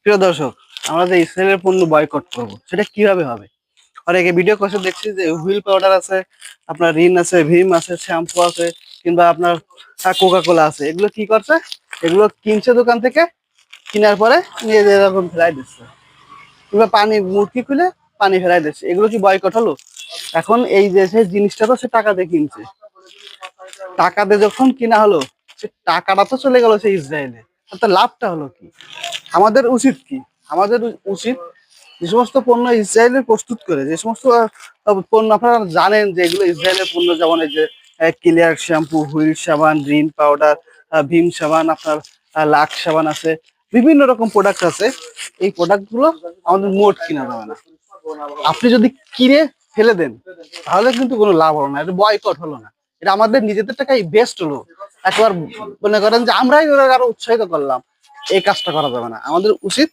প্রিয় দর্শক, আমরা যে ইসরায়েলের পণ্য বয়কট করব সেটা কিভাবে হবে? অনেকে ভিডিও কষে দেখছি যে হুইল পাউডার আছে, আপনার রিন আছে, ভীম আছে, শ্যাম্পু আছে, কিংবা আপনার কোকা কোলা আছে। এগুলো কি করছে? এগুলো কিনছে দোকান থেকে, কেনার পরে নিয়ে যে এরকম ফেলাই দিচ্ছে, কিংবা পানি মুরগি খুলে পানি ফেলাই দিচ্ছে। এগুলো কি বয়কট হলো? এখন এই যে সেই জিনিসটা তো সে টাকা দিয়ে কিনছে, টাকা দিয়ে যখন কিনা হলো, সে টাকাটা তো চলে গেল সেই ইসরায়েলে, তাতে লাভটা হলো কি? আমাদের উচিত কি? আমাদের উচিত যে সমস্ত পণ্য ইসরায়েলের প্রস্তুত করে, যে সমস্ত পণ্য আপনারা জানেন যে এগুলো ইসরায়েলের পণ্য, যেমন এই যে ক্লিয়ার শ্যাম্পু, হুইল সাবান, রিন পাউডার, ভীম সাবান, আপনার লাক্স সাবান আছে, বিভিন্ন রকম প্রোডাক্ট আছে। এই প্রোডাক্টগুলো আমাদের মোট কিনা যাবে না। আপনি যদি কিনে ফেলে দেন তাহলে কিন্তু কোনো লাভ হলো না, এটা বয়কট হলো না, এটা আমাদের নিজেদের টাকাই বেস্ট হলো। একবার মনে করেন যে আমরাই ওরা আরো উৎসাহিত করলাম, এই কাজটা করা যাবে না। আমাদের উচিত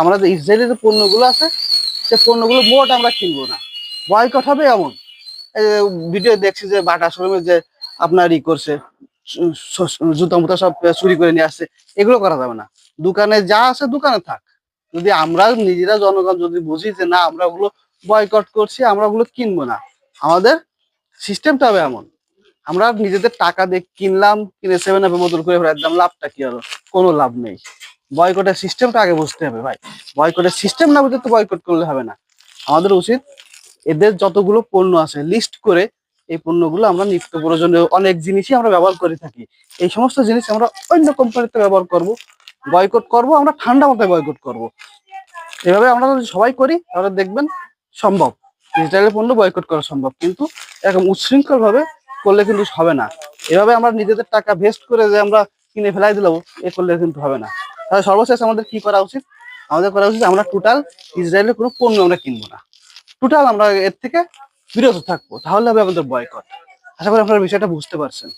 আমরা যে ইসরায়েলের যে পণ্যগুলো আছে সে পণ্যগুলো মোট আমরা কিনবো না। বয়কট হবে এমন ভিডিও দেখছি যে বাটা শোরুমে যে আপনার করছে, জুতা মুতা সব চুরি করে নিয়ে আসছে। এগুলো করা যাবে না। দোকানে যা আছে দোকানে থাক। যদি আমরা নিজেরা জনগণ যদি বুঝি যে না, আমরা ওগুলো বয়কট করছি, আমরা ওগুলো কিনবো না, আমাদের সিস্টেমটা হবে এমন, আমরা নিজেদের টাকা দিয়ে কিনলাম, কিনে 7 আপের বোতল করে ফেলে দিলাম, লাভটা কি হলো? কোনো লাভ নেই। বয়কটের সিস্টেমটা আগে বুঝতে হবে ভাই। বয়কটের সিস্টেম না বুঝে তো বয়কট করলে হবে না। আমাদের উচিত এদের যতগুলো পণ্য আছে লিস্ট করে, এই পণ্যগুলো আমরা নিত্য প্রয়োজনীয় অনেক জিনিসই আমরা ব্যবহার করে থাকি, এই সমস্ত জিনিস আমরা অন্য কোম্পানিতে ব্যবহার করব। বয়কট করব আমরা ঠান্ডা মাথায় বয়কট করব। এভাবে আমরা যদি সবাই করি তাহলে দেখবেন সম্ভব, ইসরায়েলের পণ্য বয়কট করা সম্ভব। কিন্তু এরকম উচ্ছৃঙ্খল ভাবে করলে কিন্তু হবে না। এভাবে আমরা নিজেদের টাকা ভেস্ট করে যে আমরা কিনে ফেলাই দিলাম, এ করলে কিন্তু হবে না। তাহলে সর্বশেষ আমাদের কি করা উচিত? আমাদের করা উচিত আমরা টোটাল ইসরায়েলের কোনো পণ্য আমরা কিনবো না, টোটাল আমরা এর থেকে বিরত থাকবো, তাহলে হবে আমাদের বয়কট। আশা করি আপনারা বিষয়টা বুঝতে পারছেন।